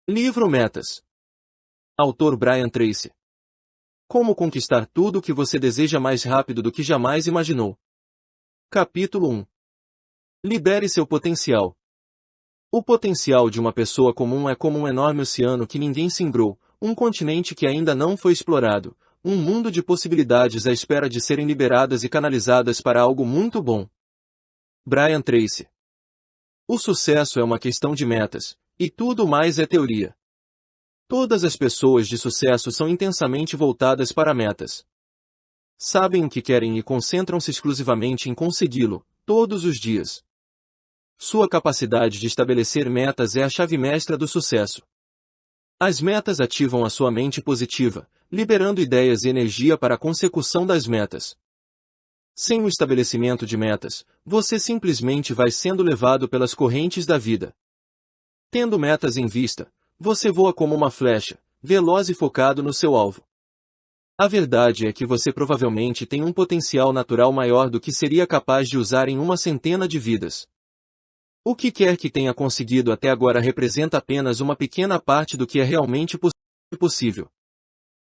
Livro Metas. Autor Brian Tracy. Como conquistar tudo o que você deseja mais rápido do que jamais imaginou. Capítulo 1. Libere seu potencial. O potencial de uma pessoa comum é como um enorme oceano que ninguém singrou, um continente que ainda não foi explorado, um mundo de possibilidades à espera de serem liberadas e canalizadas para algo muito bom. Brian Tracy. O sucesso é uma questão de metas, e tudo mais é teoria. Todas as pessoas de sucesso são intensamente voltadas para metas. Sabem o que querem e concentram-se exclusivamente em consegui-lo, todos os dias. Sua capacidade de estabelecer metas é a chave mestra do sucesso. As metas ativam a sua mente positiva, liberando ideias e energia para a consecução das metas. Sem o estabelecimento de metas, você simplesmente vai sendo levado pelas correntes da vida. Tendo metas em vista, você voa como uma flecha, veloz e focado no seu alvo. A verdade é que você provavelmente tem um potencial natural maior do que seria capaz de usar em uma centena de vidas. O que quer que tenha conseguido até agora representa apenas uma pequena parte do que é realmente possível.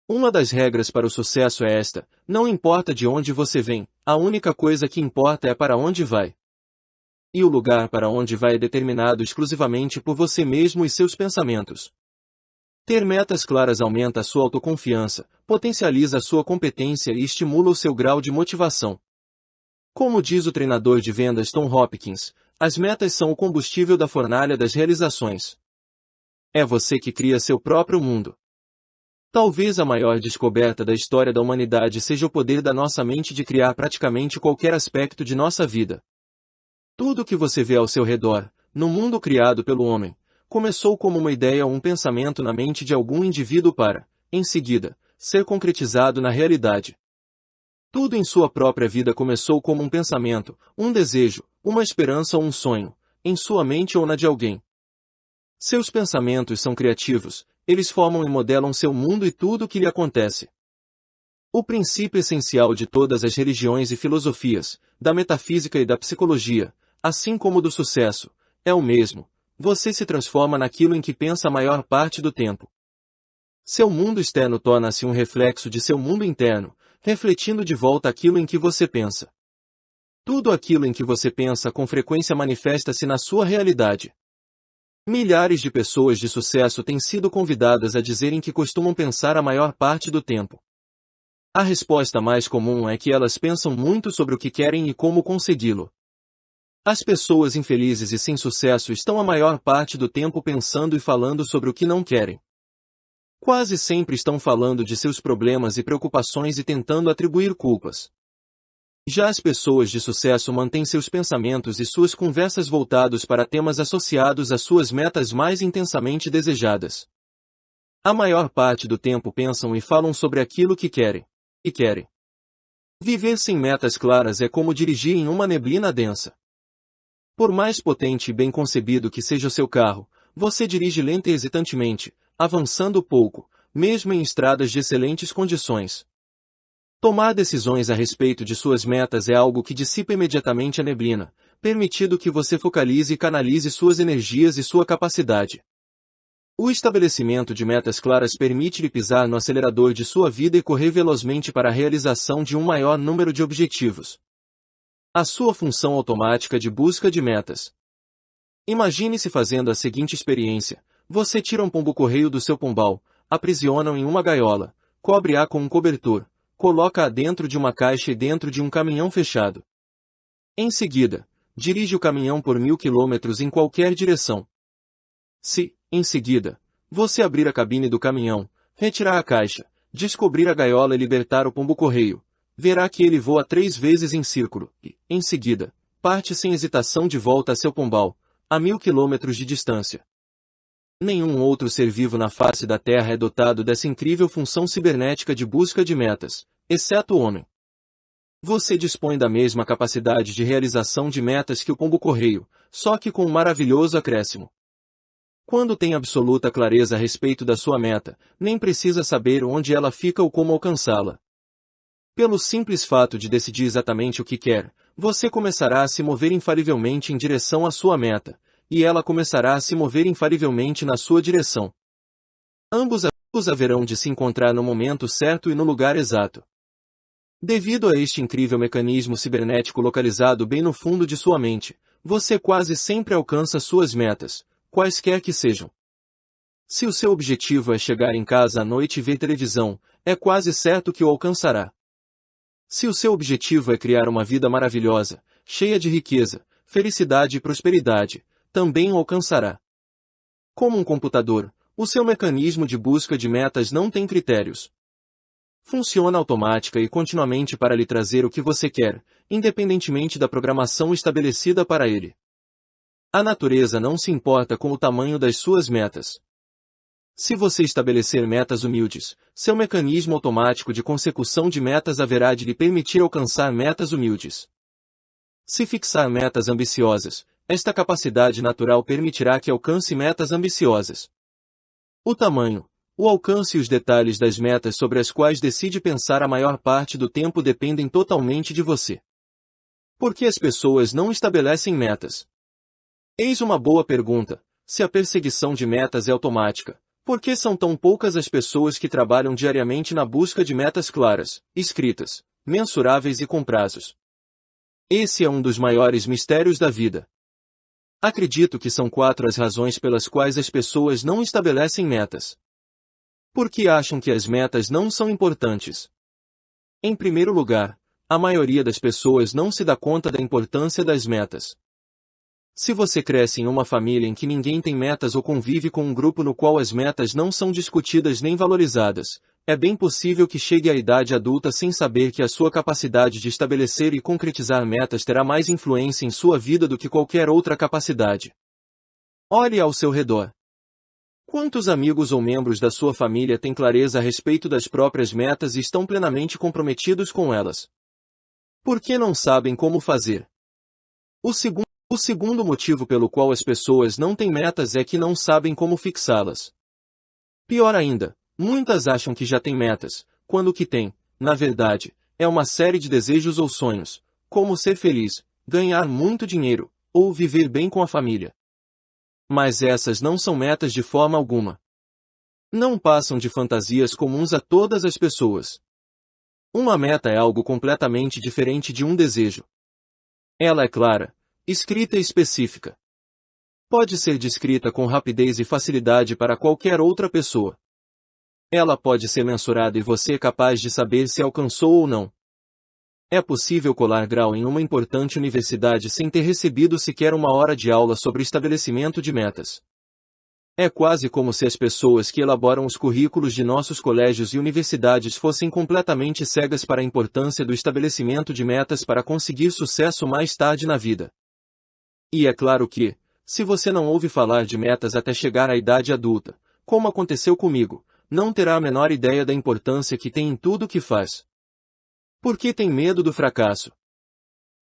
Uma das regras para o sucesso é esta: não importa de onde você vem, a única coisa que importa é para onde vai. E o lugar para onde vai é determinado exclusivamente por você mesmo e seus pensamentos. Ter metas claras aumenta a sua autoconfiança, potencializa a sua competência e estimula o seu grau de motivação. Como diz o treinador de vendas Tom Hopkins, as metas são o combustível da fornalha das realizações. É você que cria seu próprio mundo. Talvez a maior descoberta da história da humanidade seja o poder da nossa mente de criar praticamente qualquer aspecto de nossa vida. Tudo o que você vê ao seu redor, no mundo criado pelo homem, começou como uma ideia ou um pensamento na mente de algum indivíduo para, em seguida, ser concretizado na realidade. Tudo em sua própria vida começou como um pensamento, um desejo, uma esperança ou um sonho, em sua mente ou na de alguém. Seus pensamentos são criativos, eles formam e modelam seu mundo e tudo o que lhe acontece. O princípio essencial de todas as religiões e filosofias, da metafísica e da psicologia, assim como do sucesso, é o mesmo: você se transforma naquilo em que pensa a maior parte do tempo. Seu mundo externo torna-se um reflexo de seu mundo interno, refletindo de volta aquilo em que você pensa. Tudo aquilo em que você pensa com frequência manifesta-se na sua realidade. Milhares de pessoas de sucesso têm sido convidadas a dizerem que costumam pensar a maior parte do tempo. A resposta mais comum é que elas pensam muito sobre o que querem e como consegui-lo. As pessoas infelizes e sem sucesso estão a maior parte do tempo pensando e falando sobre o que não querem. Quase sempre estão falando de seus problemas e preocupações e tentando atribuir culpas. Já as pessoas de sucesso mantêm seus pensamentos e suas conversas voltados para temas associados às suas metas mais intensamente desejadas. A maior parte do tempo pensam e falam sobre aquilo que querem. Viver sem metas claras é como dirigir em uma neblina densa. Por mais potente e bem concebido que seja o seu carro, você dirige lenta e hesitantemente, avançando pouco, mesmo em estradas de excelentes condições. Tomar decisões a respeito de suas metas é algo que dissipa imediatamente a neblina, permitindo que você focalize e canalize suas energias e sua capacidade. O estabelecimento de metas claras permite-lhe pisar no acelerador de sua vida e correr velozmente para a realização de um maior número de objetivos. A sua função automática de busca de metas. Imagine-se fazendo a seguinte experiência: você tira um pombo-correio do seu pombal, aprisiona-o em uma gaiola, cobre-a com um cobertor, coloca-a dentro de uma caixa e dentro de um caminhão fechado. Em seguida, dirige o caminhão por 1000 km em qualquer direção. Se, em seguida, você abrir a cabine do caminhão, retirar a caixa, descobrir a gaiola e libertar o pombo-correio, verá que ele voa 3 vezes em círculo e, em seguida, parte sem hesitação de volta a seu pombal, a 1000 km de distância. Nenhum outro ser vivo na face da Terra é dotado dessa incrível função cibernética de busca de metas, exceto o homem. Você dispõe da mesma capacidade de realização de metas que o pombo-correio, só que com um maravilhoso acréscimo. Quando tem absoluta clareza a respeito da sua meta, nem precisa saber onde ela fica ou como alcançá-la. Pelo simples fato de decidir exatamente o que quer, você começará a se mover infalivelmente em direção à sua meta, e ela começará a se mover infalivelmente na sua direção. Ambos haverão de se encontrar no momento certo e no lugar exato. Devido a este incrível mecanismo cibernético localizado bem no fundo de sua mente, você quase sempre alcança suas metas, quaisquer que sejam. Se o seu objetivo é chegar em casa à noite e ver televisão, é quase certo que o alcançará. Se o seu objetivo é criar uma vida maravilhosa, cheia de riqueza, felicidade e prosperidade, também o alcançará. Como um computador, o seu mecanismo de busca de metas não tem critérios. Funciona automática e continuamente para lhe trazer o que você quer, independentemente da programação estabelecida para ele. A natureza não se importa com o tamanho das suas metas. Se você estabelecer metas humildes, seu mecanismo automático de consecução de metas haverá de lhe permitir alcançar metas humildes. Se fixar metas ambiciosas, esta capacidade natural permitirá que alcance metas ambiciosas. O tamanho, o alcance e os detalhes das metas sobre as quais decide pensar a maior parte do tempo dependem totalmente de você. Por que as pessoas não estabelecem metas? Eis uma boa pergunta. Se a perseguição de metas é automática, por que são tão poucas as pessoas que trabalham diariamente na busca de metas claras, escritas, mensuráveis e com prazos? Esse é um dos maiores mistérios da vida. Acredito que são 4 as razões pelas quais as pessoas não estabelecem metas. Por que acham que as metas não são importantes? Em primeiro lugar, a maioria das pessoas não se dá conta da importância das metas. Se você cresce em uma família em que ninguém tem metas ou convive com um grupo no qual as metas não são discutidas nem valorizadas, é bem possível que chegue à idade adulta sem saber que a sua capacidade de estabelecer e concretizar metas terá mais influência em sua vida do que qualquer outra capacidade. Olhe ao seu redor. Quantos amigos ou membros da sua família têm clareza a respeito das próprias metas e estão plenamente comprometidos com elas? Por que não sabem como fazer? O segundo motivo pelo qual as pessoas não têm metas é que não sabem como fixá-las. Pior ainda, muitas acham que já têm metas, quando o que têm, na verdade, é uma série de desejos ou sonhos, como ser feliz, ganhar muito dinheiro, ou viver bem com a família. Mas essas não são metas de forma alguma. Não passam de fantasias comuns a todas as pessoas. Uma meta é algo completamente diferente de um desejo. Ela é clara, escrita e específica. Pode ser descrita com rapidez e facilidade para qualquer outra pessoa. Ela pode ser mensurada e você é capaz de saber se alcançou ou não. É possível colar grau em uma importante universidade sem ter recebido sequer uma hora de aula sobre estabelecimento de metas. É quase como se as pessoas que elaboram os currículos de nossos colégios e universidades fossem completamente cegas para a importância do estabelecimento de metas para conseguir sucesso mais tarde na vida. E é claro que, se você não ouve falar de metas até chegar à idade adulta, como aconteceu comigo, não terá a menor ideia da importância que tem em tudo o que faz. Por que tem medo do fracasso?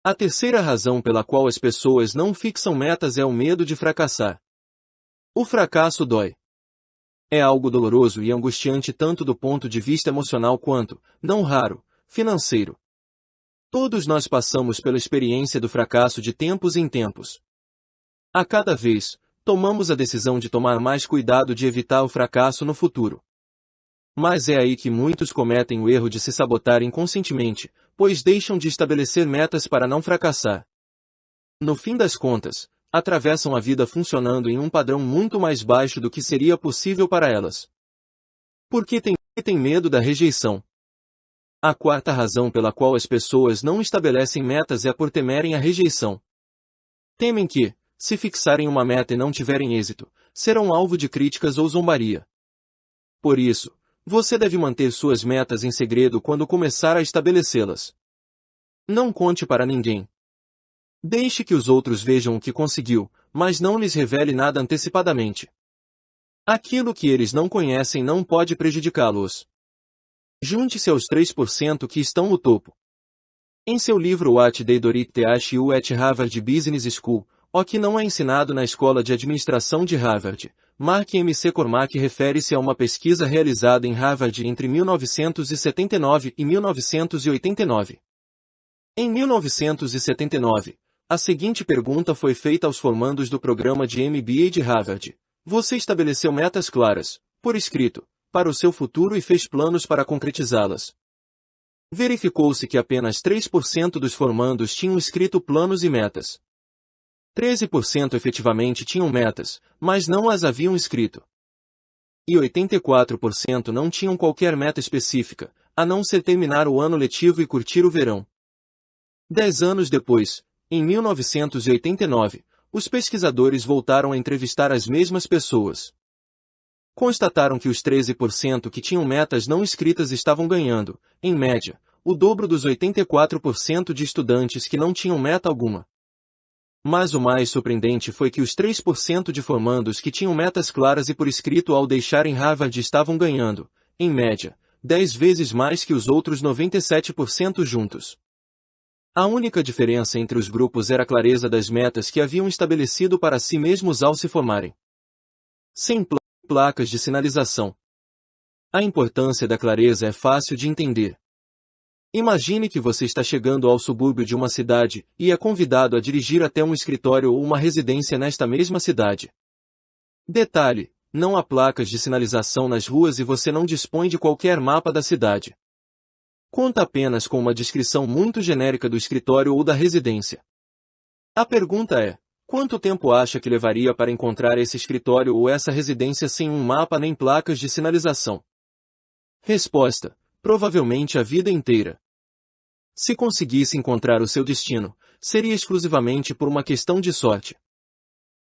A terceira razão pela qual as pessoas não fixam metas é o medo de fracassar. O fracasso dói. É algo doloroso e angustiante tanto do ponto de vista emocional quanto, não raro, financeiro. Todos nós passamos pela experiência do fracasso de tempos em tempos. A cada vez, tomamos a decisão de tomar mais cuidado de evitar o fracasso no futuro. Mas é aí que muitos cometem o erro de se sabotar inconscientemente, pois deixam de estabelecer metas para não fracassar. No fim das contas, atravessam a vida funcionando em um padrão muito mais baixo do que seria possível para elas. Por que tem medo da rejeição? A quarta razão pela qual as pessoas não estabelecem metas é por temerem a rejeição. Temem que, se fixarem uma meta e não tiverem êxito, serão alvo de críticas ou zombaria. Por isso, você deve manter suas metas em segredo quando começar a estabelecê-las. Não conte para ninguém. Deixe que os outros vejam o que conseguiu, mas não lhes revele nada antecipadamente. Aquilo que eles não conhecem não pode prejudicá-los. Junte-se aos 3% que estão no topo. Em seu livro What They Don't Teach You at Harvard Business School, o que não é ensinado na Escola de Administração de Harvard, Mark M. C. Cormack refere-se a uma pesquisa realizada em Harvard entre 1979 e 1989. Em 1979, a seguinte pergunta foi feita aos formandos do programa de MBA de Harvard. Você estabeleceu metas claras, por escrito, para o seu futuro e fez planos para concretizá-las. Verificou-se que apenas 3% dos formandos tinham escrito planos e metas. 13% efetivamente tinham metas, mas não as haviam escrito. E 84% não tinham qualquer meta específica, a não ser terminar o ano letivo e curtir o verão. 10 anos depois, em 1989, os pesquisadores voltaram a entrevistar as mesmas pessoas. Constataram que os 13% que tinham metas não escritas estavam ganhando, em média, o dobro dos 84% de estudantes que não tinham meta alguma. Mas o mais surpreendente foi que os 3% de formandos que tinham metas claras e por escrito ao deixarem Harvard estavam ganhando, em média, 10 vezes mais que os outros 97% juntos. A única diferença entre os grupos era a clareza das metas que haviam estabelecido para si mesmos ao se formarem. Sem placas de sinalização. A importância da clareza é fácil de entender. Imagine que você está chegando ao subúrbio de uma cidade e é convidado a dirigir até um escritório ou uma residência nesta mesma cidade. Detalhe: não há placas de sinalização nas ruas e você não dispõe de qualquer mapa da cidade. Conta apenas com uma descrição muito genérica do escritório ou da residência. A pergunta é: quanto tempo acha que levaria para encontrar esse escritório ou essa residência sem um mapa nem placas de sinalização? Resposta: provavelmente a vida inteira. Se conseguisse encontrar o seu destino, seria exclusivamente por uma questão de sorte.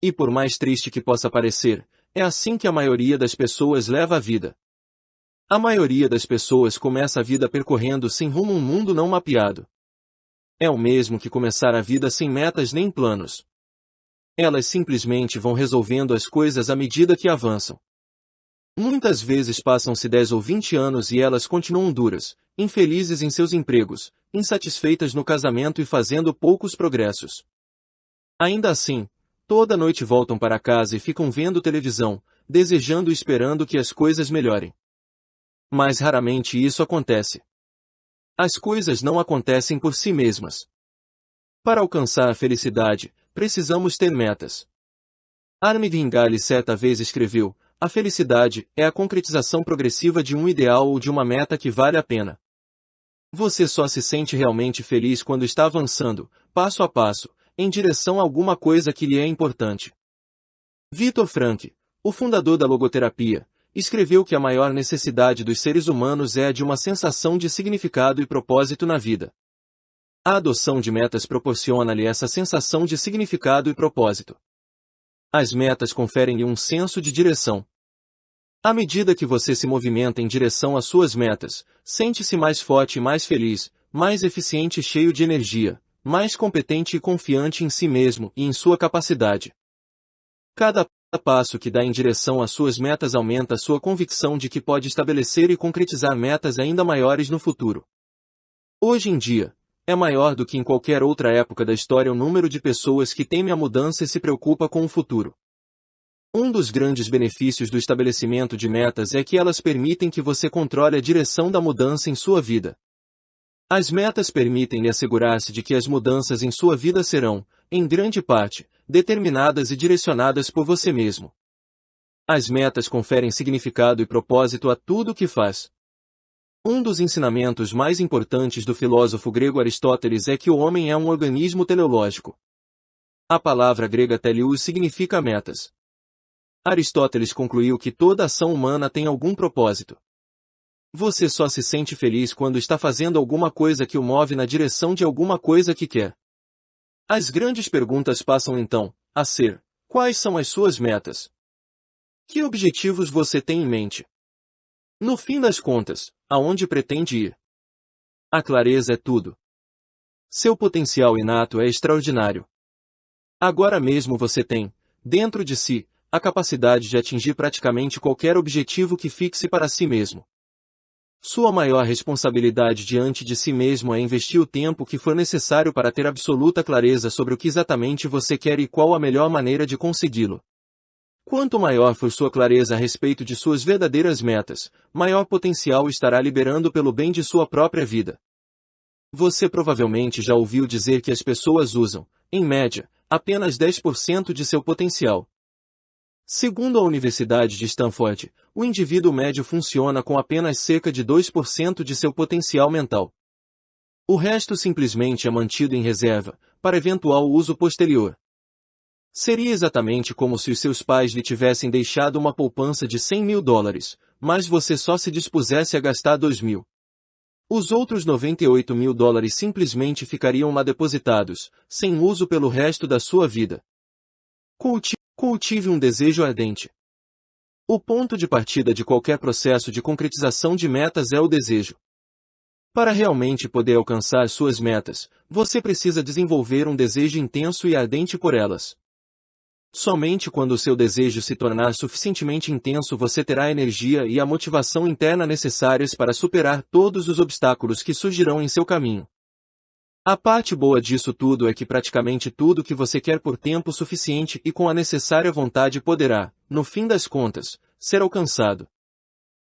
E por mais triste que possa parecer, é assim que a maioria das pessoas leva a vida. A maioria das pessoas começa a vida percorrendo sem rumo um mundo não mapeado. É o mesmo que começar a vida sem metas nem planos. Elas simplesmente vão resolvendo as coisas à medida que avançam. Muitas vezes passam-se 10 ou 20 anos e elas continuam duras, infelizes em seus empregos, insatisfeitas no casamento e fazendo poucos progressos. Ainda assim, toda noite voltam para casa e ficam vendo televisão, desejando e esperando que as coisas melhorem. Mas raramente isso acontece. As coisas não acontecem por si mesmas. Para alcançar a felicidade, precisamos ter metas. Armand Vingali certa vez escreveu: a felicidade é a concretização progressiva de um ideal ou de uma meta que vale a pena. Você só se sente realmente feliz quando está avançando, passo a passo, em direção a alguma coisa que lhe é importante. Viktor Frankl, o fundador da logoterapia, escreveu que a maior necessidade dos seres humanos é a de uma sensação de significado e propósito na vida. A adoção de metas proporciona-lhe essa sensação de significado e propósito. As metas conferem-lhe um senso de direção. À medida que você se movimenta em direção às suas metas, sente-se mais forte e mais feliz, mais eficiente e cheio de energia, mais competente e confiante em si mesmo e em sua capacidade. Cada passo que dá em direção às suas metas aumenta a sua convicção de que pode estabelecer e concretizar metas ainda maiores no futuro. Hoje em dia, é maior do que em qualquer outra época da história o número de pessoas que temem a mudança e se preocupa com o futuro. Um dos grandes benefícios do estabelecimento de metas é que elas permitem que você controle a direção da mudança em sua vida. As metas permitem-lhe assegurar-se de que as mudanças em sua vida serão, em grande parte, determinadas e direcionadas por você mesmo. As metas conferem significado e propósito a tudo o que faz. Um dos ensinamentos mais importantes do filósofo grego Aristóteles é que o homem é um organismo teleológico. A palavra grega teleos significa metas. Aristóteles concluiu que toda ação humana tem algum propósito. Você só se sente feliz quando está fazendo alguma coisa que o move na direção de alguma coisa que quer. As grandes perguntas passam então a ser: quais são as suas metas? Que objetivos você tem em mente? No fim das contas, aonde pretende ir? A clareza é tudo. Seu potencial inato é extraordinário. Agora mesmo você tem, dentro de si, a capacidade de atingir praticamente qualquer objetivo que fixe para si mesmo. Sua maior responsabilidade diante de si mesmo é investir o tempo que for necessário para ter absoluta clareza sobre o que exatamente você quer e qual a melhor maneira de consegui-lo. Quanto maior for sua clareza a respeito de suas verdadeiras metas, maior potencial estará liberando pelo bem de sua própria vida. Você provavelmente já ouviu dizer que as pessoas usam, em média, apenas 10% de seu potencial. Segundo a Universidade de Stanford, o indivíduo médio funciona com apenas cerca de 2% de seu potencial mental. O resto simplesmente é mantido em reserva, para eventual uso posterior. Seria exatamente como se os seus pais lhe tivessem deixado uma poupança de $100.000, mas você só se dispusesse a gastar 2.000. Os outros $98.000 simplesmente ficariam lá depositados, sem uso pelo resto da sua vida. Cultive um desejo ardente. O ponto de partida de qualquer processo de concretização de metas é o desejo. Para realmente poder alcançar suas metas, você precisa desenvolver um desejo intenso e ardente por elas. Somente quando o seu desejo se tornar suficientemente intenso você terá a energia e a motivação interna necessárias para superar todos os obstáculos que surgirão em seu caminho. A parte boa disso tudo é que praticamente tudo que você quer por tempo suficiente e com a necessária vontade poderá, no fim das contas, ser alcançado.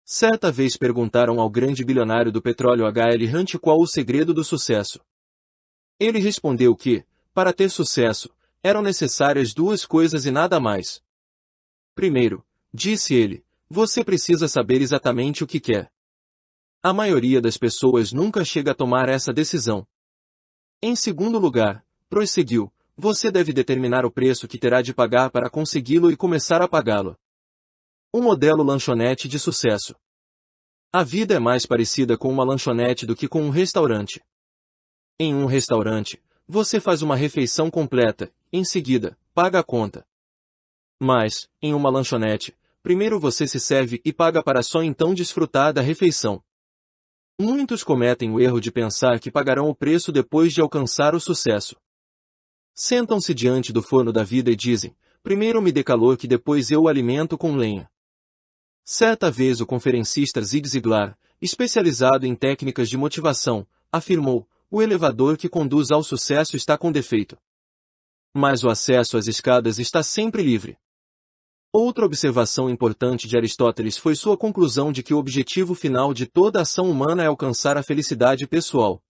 Certa vez perguntaram ao grande bilionário do petróleo H.L. Hunt qual o segredo do sucesso. Ele respondeu que, para ter sucesso, eram necessárias duas coisas e nada mais. Primeiro, disse ele, você precisa saber exatamente o que quer. A maioria das pessoas nunca chega a tomar essa decisão. Em segundo lugar, prosseguiu, você deve determinar o preço que terá de pagar para consegui-lo e começar a pagá-lo. Um modelo lanchonete de sucesso. A vida é mais parecida com uma lanchonete do que com um restaurante. Em um restaurante, você faz uma refeição completa, em seguida, paga a conta. Mas, em uma lanchonete, primeiro você se serve e paga para só então desfrutar da refeição. Muitos cometem o erro de pensar que pagarão o preço depois de alcançar o sucesso. Sentam-se diante do forno da vida e dizem, primeiro me dê calor que depois eu o alimento com lenha. Certa vez o conferencista Zig Ziglar, especializado em técnicas de motivação, afirmou, o elevador que conduz ao sucesso está com defeito. Mas o acesso às escadas está sempre livre. Outra observação importante de Aristóteles foi sua conclusão de que o objetivo final de toda ação humana é alcançar a felicidade pessoal.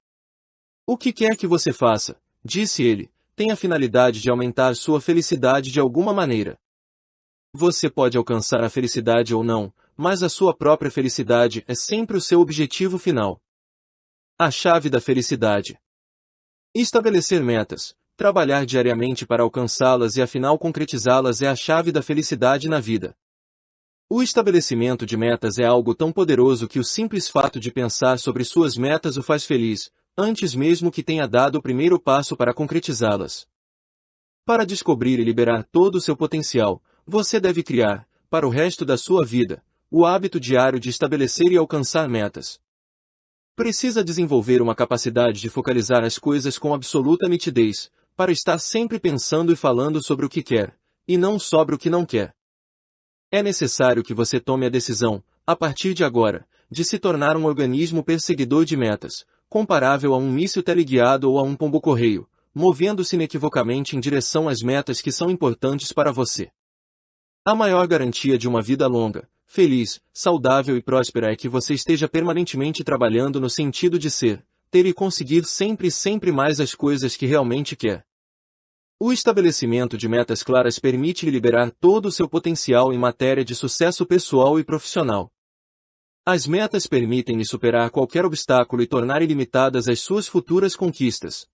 O que quer que você faça, disse ele, tem a finalidade de aumentar sua felicidade de alguma maneira. Você pode alcançar a felicidade ou não, mas a sua própria felicidade é sempre o seu objetivo final. A chave da felicidade. Estabelecer metas. Trabalhar diariamente para alcançá-las e afinal concretizá-las é a chave da felicidade na vida. O estabelecimento de metas é algo tão poderoso que o simples fato de pensar sobre suas metas o faz feliz, antes mesmo que tenha dado o primeiro passo para concretizá-las. Para descobrir e liberar todo o seu potencial, você deve criar, para o resto da sua vida, o hábito diário de estabelecer e alcançar metas. Precisa desenvolver uma capacidade de focalizar as coisas com absoluta nitidez, para estar sempre pensando e falando sobre o que quer, e não sobre o que não quer. É necessário que você tome a decisão, a partir de agora, de se tornar um organismo perseguidor de metas, comparável a um míssil teleguiado ou a um pombo-correio, movendo-se inequivocamente em direção às metas que são importantes para você. A maior garantia de uma vida longa, feliz, saudável e próspera é que você esteja permanentemente trabalhando no sentido de ser, ter e conseguir sempre e sempre mais as coisas que realmente quer. O estabelecimento de metas claras permite-lhe liberar todo o seu potencial em matéria de sucesso pessoal e profissional. As metas permitem-lhe superar qualquer obstáculo e tornar ilimitadas as suas futuras conquistas.